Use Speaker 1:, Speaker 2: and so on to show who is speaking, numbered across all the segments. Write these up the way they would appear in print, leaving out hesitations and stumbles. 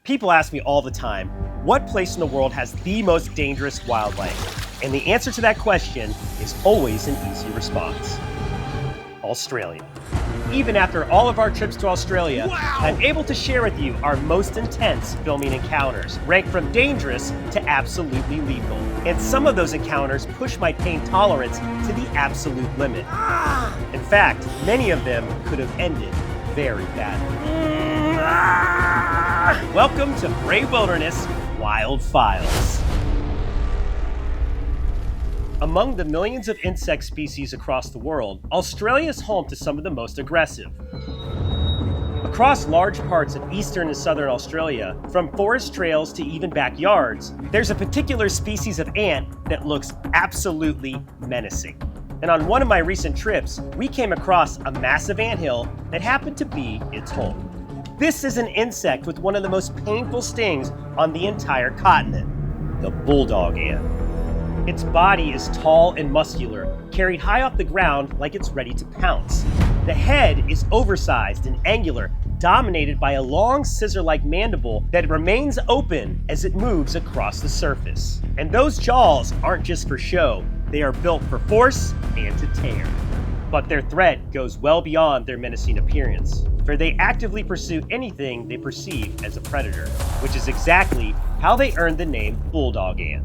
Speaker 1: People ask me all the time, what place in the world has the most dangerous wildlife? And the answer to that question is always an easy response. Australia. Even after all of our trips to Australia, I'm able to share with you our most intense filming encounters, ranked from dangerous to absolutely lethal. And some of those encounters push my pain tolerance to the absolute limit. In fact, many of them could have ended very badly. Welcome to Brave Wilderness Wild Files. Among the millions of insect species across the world, Australia is home to some of the most aggressive. Across large parts of eastern and southern Australia, from forest trails to even backyards, there's a particular species of ant that looks absolutely menacing. And on one of my recent trips, we came across a massive anthill that happened to be its home. This is an insect with one of the most painful stings on the entire continent, the bulldog ant. Its body is tall and muscular, carried high off the ground like it's ready to pounce. The head is oversized and angular, dominated by a long scissor-like mandible that remains open as it moves across the surface. And those jaws aren't just for show, they are built for force and to tear. But their threat goes well beyond their menacing appearance, for they actively pursue anything they perceive as a predator, which is exactly how they earned the name bulldog ant.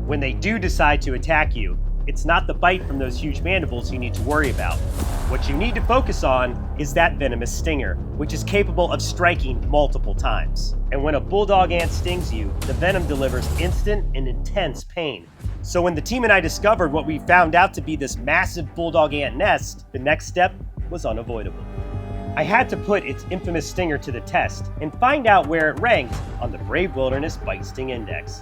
Speaker 1: When they do decide to attack you, it's not the bite from those huge mandibles you need to worry about. What you need to focus on is that venomous stinger, which is capable of striking multiple times. And when a bulldog ant stings you, the venom delivers instant and intense pain. So when the team and I discovered what we found out to be this massive bulldog ant nest, the next step was unavoidable. I had to put its infamous stinger to the test and find out where it ranked on the Brave Wilderness Bite Sting Index.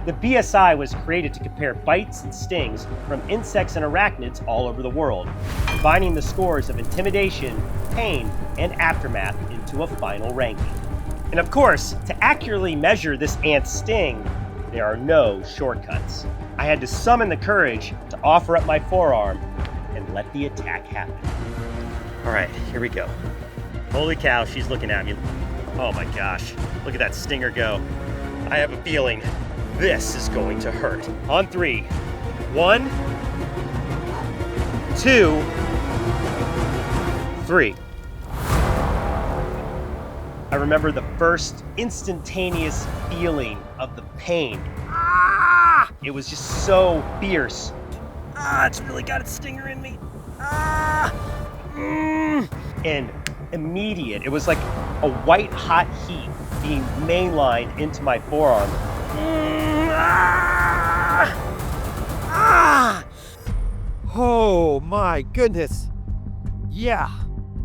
Speaker 1: The BSI was created to compare bites and stings from insects and arachnids all over the world, combining the scores of intimidation, pain, and aftermath into a final ranking. And of course, to accurately measure this ant's sting, there are no shortcuts. I had to summon the courage to offer up my forearm and let the attack happen. All right, here we go. Holy cow, she's looking at me. Oh my gosh, look at that stinger go. I have a feeling this is going to hurt. On 3. 1, 2, 3. I remember the first instantaneous feeling of the pain. It was just so fierce. It's really got its stinger in me. And immediate. It was like a white hot heat being mainlined into my forearm.
Speaker 2: Oh my goodness. Yeah.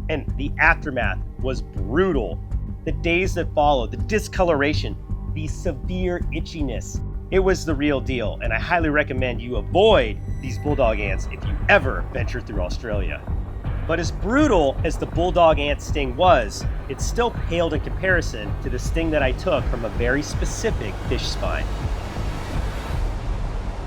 Speaker 1: And the aftermath was brutal. The days that followed, the discoloration, the severe itchiness. It was the real deal, and I highly recommend you avoid these bulldog ants if you ever venture through Australia. But as brutal as the bulldog ant sting was, it still paled in comparison to the sting that I took from a very specific fish spine.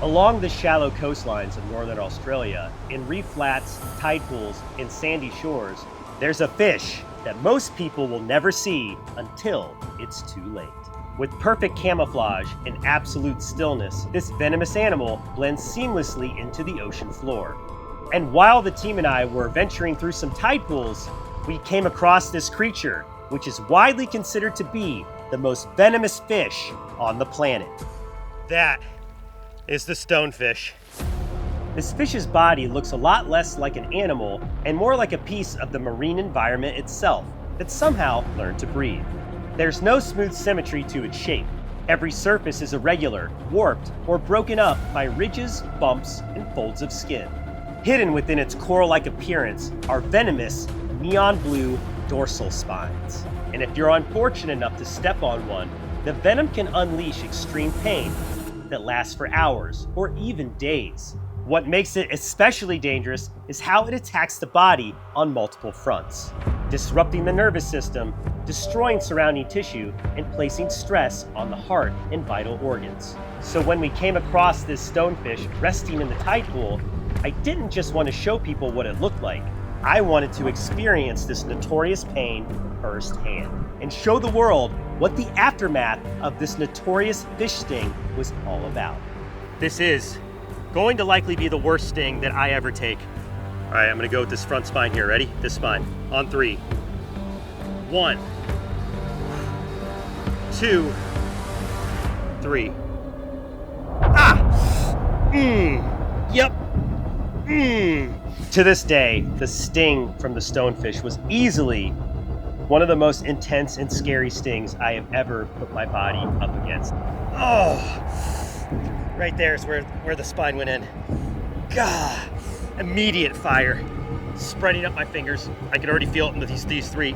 Speaker 1: Along the shallow coastlines of northern Australia, in reef flats, tide pools, and sandy shores, there's a fish that most people will never see until it's too late. With perfect camouflage and absolute stillness, this venomous animal blends seamlessly into the ocean floor. And while the team and I were venturing through some tide pools, we came across this creature, which is widely considered to be the most venomous fish on the planet. That is the stonefish. This fish's body looks a lot less like an animal and more like a piece of the marine environment itself that somehow learned to breathe. There's no smooth symmetry to its shape. Every surface is irregular, warped, or broken up by ridges, bumps, and folds of skin. Hidden within its coral-like appearance are venomous, neon blue dorsal spines. And if you're unfortunate enough to step on one, the venom can unleash extreme pain that lasts for hours or even days. What makes it especially dangerous is how it attacks the body on multiple fronts, disrupting the nervous system, destroying surrounding tissue, and placing stress on the heart and vital organs. So when we came across this stonefish resting in the tide pool, I didn't just want to show people what it looked like. I wanted to experience this notorious pain firsthand and show the world what the aftermath of this notorious fish sting was all about. This is going to likely be the worst sting that I ever take. All right, I'm gonna go with this front spine here. Ready? This spine. On 3. 1, 2, 3. Yep. To this day, the sting from the stonefish was easily one of the most intense and scary stings I have ever put my body up against. Oh, right there is where the spine went in. God, immediate fire spreading up my fingers. I could already feel it with these 3.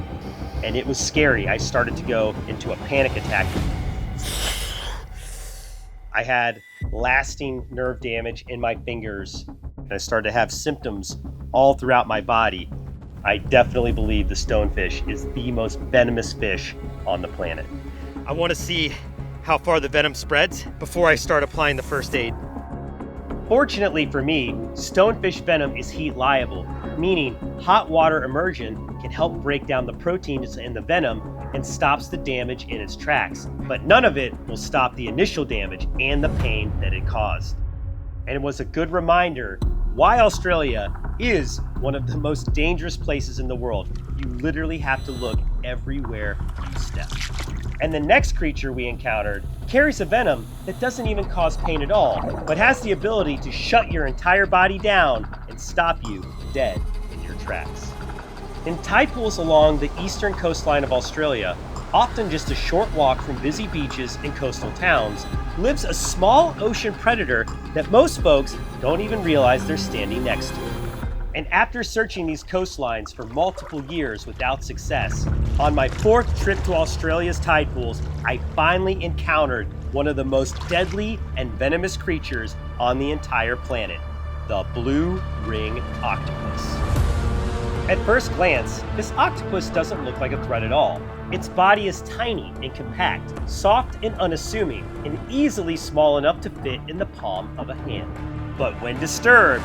Speaker 1: And it was scary. I started to go into a panic attack. I had lasting nerve damage in my fingers, and I started to have symptoms all throughout my body. I definitely believe the stonefish is the most venomous fish on the planet. I want to see how far the venom spreads before I start applying the first aid. Fortunately for me, stonefish venom is heat liable, meaning hot water immersion can help break down the proteins in the venom and stops the damage in its tracks. But none of it will stop the initial damage and the pain that it caused. And it was a good reminder why Australia is one of the most dangerous places in the world. You literally have to look everywhere you step. And the next creature we encountered carries a venom that doesn't even cause pain at all, but has the ability to shut your entire body down and stop you dead in your tracks. In tide pools along the eastern coastline of Australia, often just a short walk from busy beaches and coastal towns, lives a small ocean predator that most folks don't even realize they're standing next to. And after searching these coastlines for multiple years without success, on my 4th trip to Australia's tide pools, I finally encountered one of the most deadly and venomous creatures on the entire planet, the blue ring octopus. At first glance, this octopus doesn't look like a threat at all. Its body is tiny and compact, soft and unassuming, and easily small enough to fit in the palm of a hand. But when disturbed,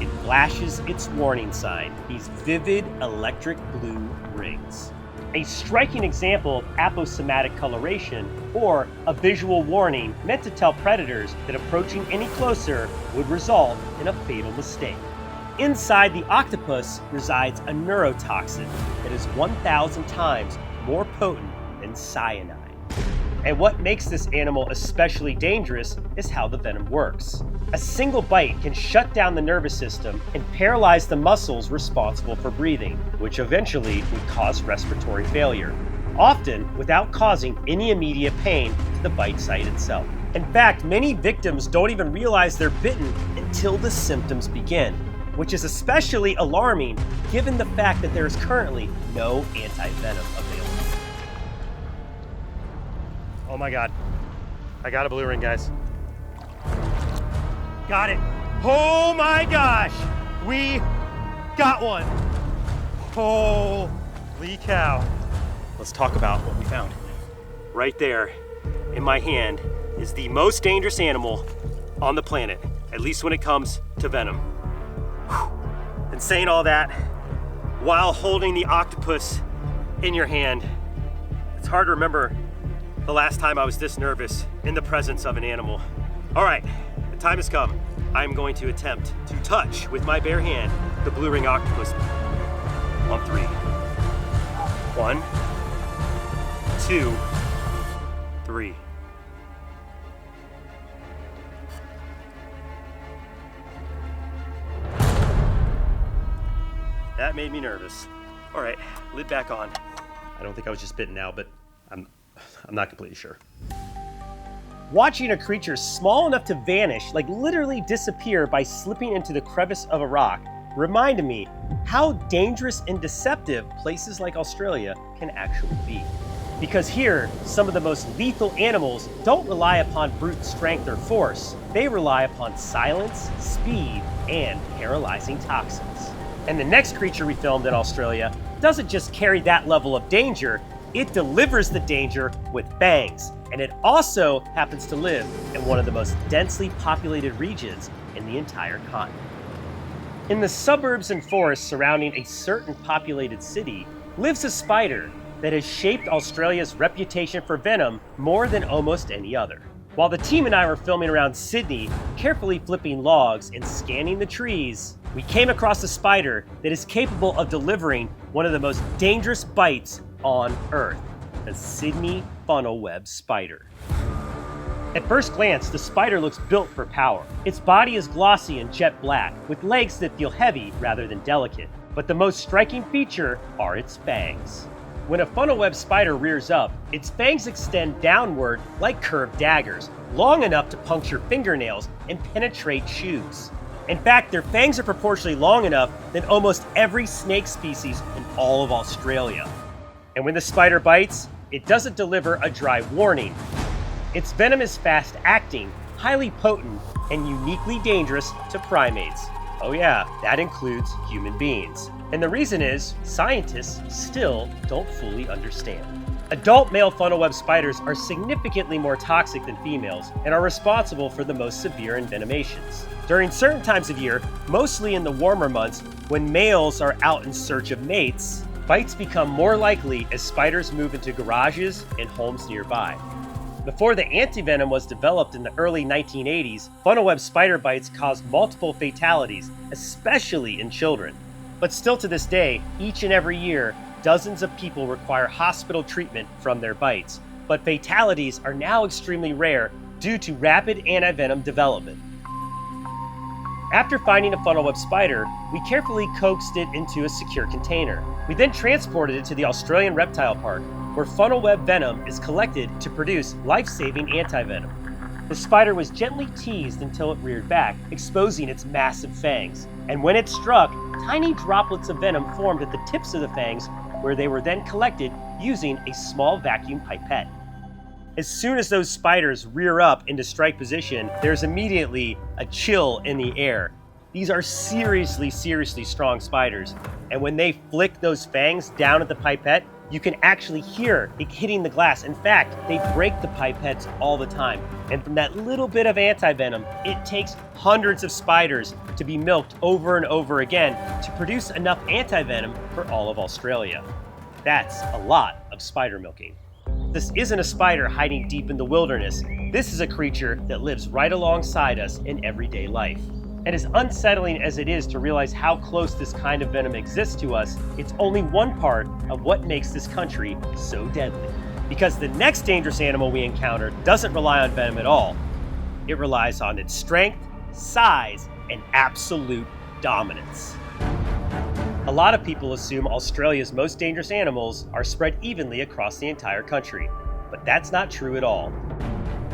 Speaker 1: it flashes its warning sign, these vivid electric blue rings. A striking example of aposematic coloration, or a visual warning meant to tell predators that approaching any closer would result in a fatal mistake. Inside the octopus resides a neurotoxin that is 1,000 times more potent than cyanide. And what makes this animal especially dangerous is how the venom works. A single bite can shut down the nervous system and paralyze the muscles responsible for breathing, which eventually would cause respiratory failure, often without causing any immediate pain to the bite site itself. In fact, many victims don't even realize they're bitten until the symptoms begin, which is especially alarming given the fact that there is currently no anti-venom available. Oh my God, I got a blue ring, guys. Got it. Oh my gosh, we got one. Holy cow. Let's talk about what we found. Right there in my hand is the most dangerous animal on the planet, at least when it comes to venom. Whew. And saying all that while holding the octopus in your hand, it's hard to remember the last time I was this nervous in the presence of an animal. All right, the time has come. I'm going to attempt to touch with my bare hand the blue ring octopus on 3. 1, 2, 3. That made me nervous. All right, lid back on. I don't think I was just bitten now, but I'm not completely sure. Watching a creature small enough to vanish, like literally disappear by slipping into the crevice of a rock, reminded me how dangerous and deceptive places like Australia can actually be. Because here, some of the most lethal animals don't rely upon brute strength or force. They rely upon silence, speed, and paralyzing toxins. And the next creature we filmed in Australia doesn't just carry that level of danger, it delivers the danger with fangs. And it also happens to live in one of the most densely populated regions in the entire continent. In the suburbs and forests surrounding a certain populated city lives a spider that has shaped Australia's reputation for venom more than almost any other. While the team and I were filming around Sydney, carefully flipping logs and scanning the trees, we came across a spider that is capable of delivering one of the most dangerous bites on Earth, the Sydney funnel web spider. At first glance, the spider looks built for power. Its body is glossy and jet black, with legs that feel heavy rather than delicate. But the most striking feature are its fangs. When a funnel web spider rears up, its fangs extend downward like curved daggers, long enough to puncture fingernails and penetrate shoes. In fact, their fangs are proportionally long enough that almost every snake species in all of Australia. And when the spider bites, it doesn't deliver a dry warning. Its venom is fast-acting, highly potent, and uniquely dangerous to primates. Oh yeah, that includes human beings. And the reason is, scientists still don't fully understand. Adult male funnel web spiders are significantly more toxic than females and are responsible for the most severe envenomations. During certain times of year, mostly in the warmer months, when males are out in search of mates, bites become more likely as spiders move into garages and homes nearby. Before the antivenom was developed in the early 1980s, funnel web spider bites caused multiple fatalities, especially in children. But still to this day, each and every year, dozens of people require hospital treatment from their bites. But fatalities are now extremely rare due to rapid antivenom development. After finding a funnel web spider, we carefully coaxed it into a secure container. We then transported it to the Australian Reptile Park, where funnel web venom is collected to produce life-saving antivenom. The spider was gently teased until it reared back, exposing its massive fangs. And when it struck, tiny droplets of venom formed at the tips of the fangs, where they were then collected using a small vacuum pipette. As soon as those spiders rear up into strike position, there's immediately a chill in the air. These are seriously strong spiders. And when they flick those fangs down at the pipette, you can actually hear it hitting the glass. In fact, they break the pipettes all the time. And from that little bit of antivenom, it takes hundreds of spiders to be milked over and over again to produce enough antivenom for all of Australia. That's a lot of spider milking. This isn't a spider hiding deep in the wilderness. This is a creature that lives right alongside us in everyday life. And as unsettling as it is to realize how close this kind of venom exists to us, it's only one part of what makes this country so deadly. Because the next dangerous animal we encounter doesn't rely on venom at all. It relies on its strength, size, and absolute dominance. A lot of people assume Australia's most dangerous animals are spread evenly across the entire country, but that's not true at all.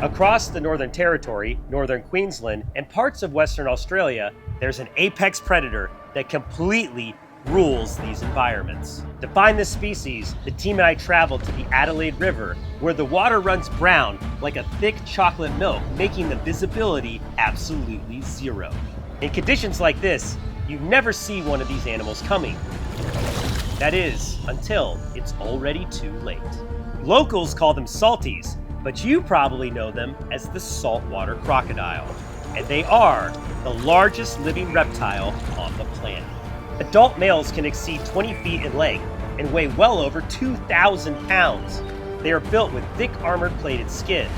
Speaker 1: Across the Northern Territory, Northern Queensland, and parts of Western Australia, there's an apex predator that completely rules these environments. To find this species, the team and I traveled to the Adelaide River, where the water runs brown like a thick chocolate milk, making the visibility absolutely zero. In conditions like this, you never see one of these animals coming. That is, until it's already too late. Locals call them salties, but you probably know them as the saltwater crocodile. And they are the largest living reptile on the planet. Adult males can exceed 20 feet in length and weigh well over 2,000 pounds. They are built with thick armor-plated skin,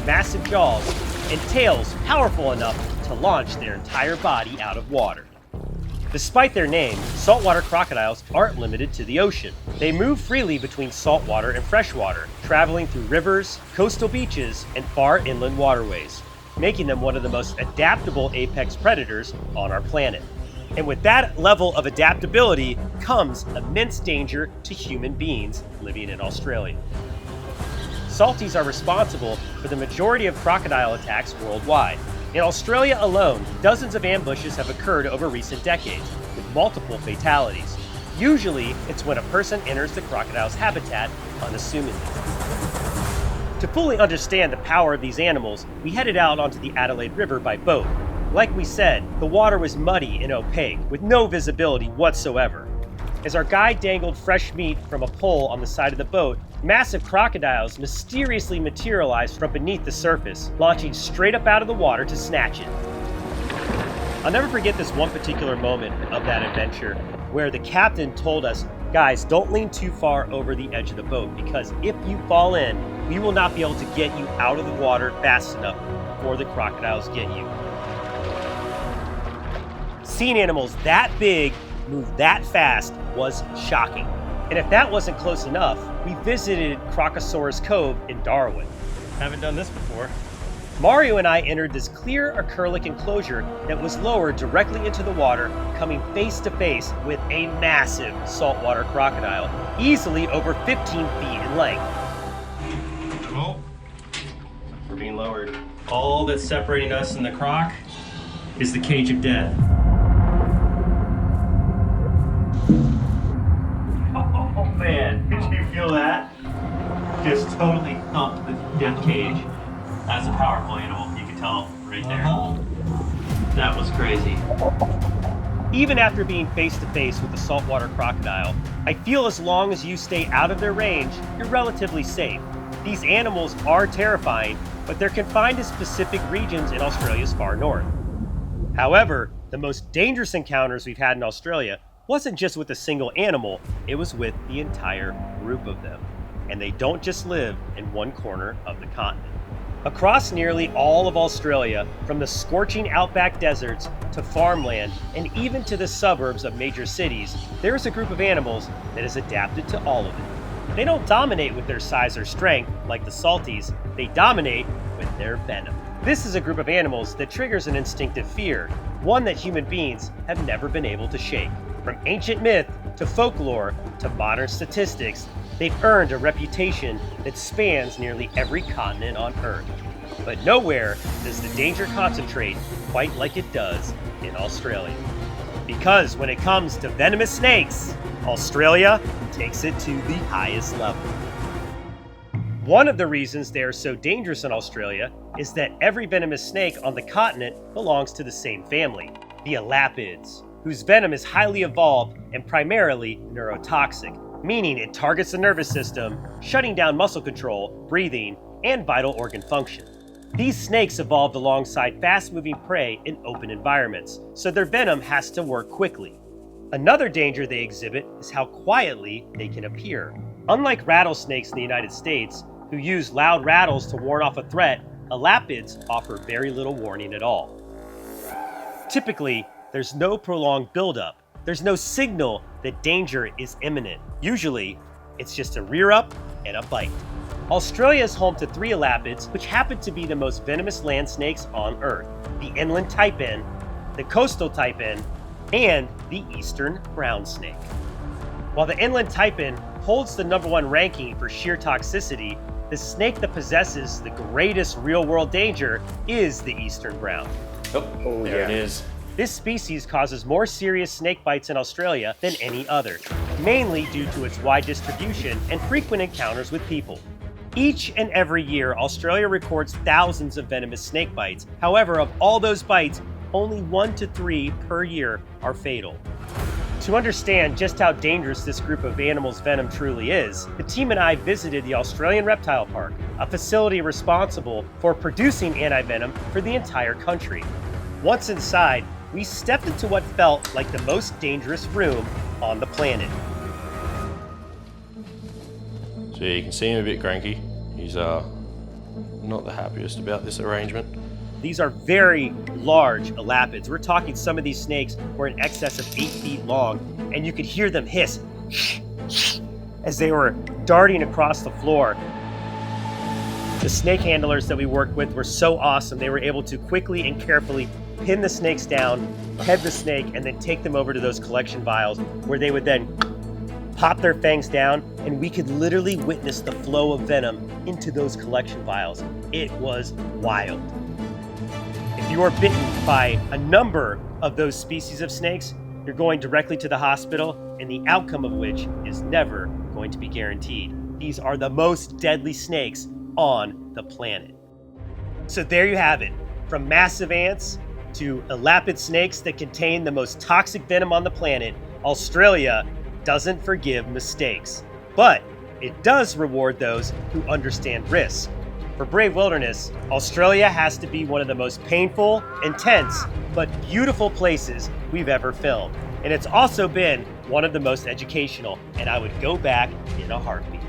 Speaker 1: massive jaws, and tails powerful enough to launch their entire body out of water. Despite their name, saltwater crocodiles aren't limited to the ocean. They move freely between saltwater and freshwater, traveling through rivers, coastal beaches, and far inland waterways, making them one of the most adaptable apex predators on our planet. And with that level of adaptability comes immense danger to human beings living in Australia. Salties are responsible for the majority of crocodile attacks worldwide. In Australia alone, dozens of ambushes have occurred over recent decades, with multiple fatalities. Usually, it's when a person enters the crocodile's habitat unassumingly. To fully understand the power of these animals, we headed out onto the Adelaide River by boat. Like we said, the water was muddy and opaque, with no visibility whatsoever. As our guide dangled fresh meat from a pole on the side of the boat, massive crocodiles mysteriously materialized from beneath the surface, launching straight up out of the water to snatch it. I'll never forget this one particular moment of that adventure, where the captain told us Guys, don't lean too far over the edge of the boat, because if you fall in, we will not be able to get you out of the water fast enough before the crocodiles get you. Seeing animals that big move that fast was shocking. And if that wasn't close enough, we visited Crocosaurus Cove in Darwin. Haven't done this before. Mario and I entered this clear acrylic enclosure that was lowered directly into the water, coming face to face with a massive saltwater crocodile, easily over 15 feet in length. Oh, we're being lowered. All that's separating us and the croc is the cage of death. Oh man, did you feel that? Just totally thumped the death cage. That's a powerful animal, you can tell right there. That was crazy. Even after being face to face with the saltwater crocodile, I feel as long as you stay out of their range, you're relatively safe. These animals are terrifying, but they're confined to specific regions in Australia's far north. However, the most dangerous encounters we've had in Australia wasn't just with a single animal, it was with the entire group of them. And they don't just live in one corner of the continent. Across nearly all of Australia, from the scorching outback deserts to farmland and even to the suburbs of major cities, there is a group of animals that is adapted to all of it. They don't dominate with their size or strength like the salties, they dominate with their venom. This is a group of animals that triggers an instinctive fear, one that human beings have never been able to shake. From ancient myth to folklore to modern statistics, they've earned a reputation that spans nearly every continent on Earth. But nowhere does the danger concentrate quite like it does in Australia. Because when it comes to venomous snakes, Australia takes it to the highest level. One of the reasons they are so dangerous in Australia is that every venomous snake on the continent belongs to the same family, the Elapids, whose venom is highly evolved and primarily neurotoxic, meaning it targets the nervous system, shutting down muscle control, breathing, and vital organ function. These snakes evolved alongside fast-moving prey in open environments, so their venom has to work quickly. Another danger they exhibit is how quietly they can appear. Unlike rattlesnakes in the United States, who use loud rattles to warn off a threat, Elapids offer very little warning at all. Typically, there's no prolonged buildup. There's no signal that danger is imminent. Usually, it's just a rear up and a bite. Australia is home to 3 Elapids, which happen to be the most venomous land snakes on Earth: the inland taipan, the coastal taipan, and the eastern brown snake. While the inland taipan holds the #1 ranking for sheer toxicity, the snake that possesses the greatest real-world danger is the eastern brown.
Speaker 3: Oh, there it is.
Speaker 1: This species causes more serious snake bites in Australia than any other, mainly due to its wide distribution and frequent encounters with people. Each and every year, Australia records thousands of venomous snake bites. However, of all those bites, only 1 to 3 per year are fatal. To understand just how dangerous this group of animals' venom truly is, the team and I visited the Australian Reptile Park, a facility responsible for producing antivenom for the entire country. Once inside, we stepped into what felt like the most dangerous room on the planet.
Speaker 3: So yeah, you can see him a bit cranky. He's not the happiest about this arrangement.
Speaker 1: These are very large Elapids. We're talking some of these snakes were in excess of 8 feet long, and you could hear them hiss as they were darting across the floor. The snake handlers that we worked with were so awesome. They were able to quickly and carefully pin the snakes down, head the snake, and then take them over to those collection vials where they would then pop their fangs down, and we could literally witness the flow of venom into those collection vials. It was wild. If you are bitten by a number of those species of snakes, you're going directly to the hospital, and the outcome of which is never going to be guaranteed. These are the most deadly snakes on the planet. So there you have it. From massive ants to elapid snakes that contain the most toxic venom on the planet, Australia doesn't forgive mistakes. But it does reward those who understand risk. For Brave Wilderness, Australia has to be one of the most painful, intense, but beautiful places we've ever filmed. And it's also been one of the most educational, and I would go back in a heartbeat.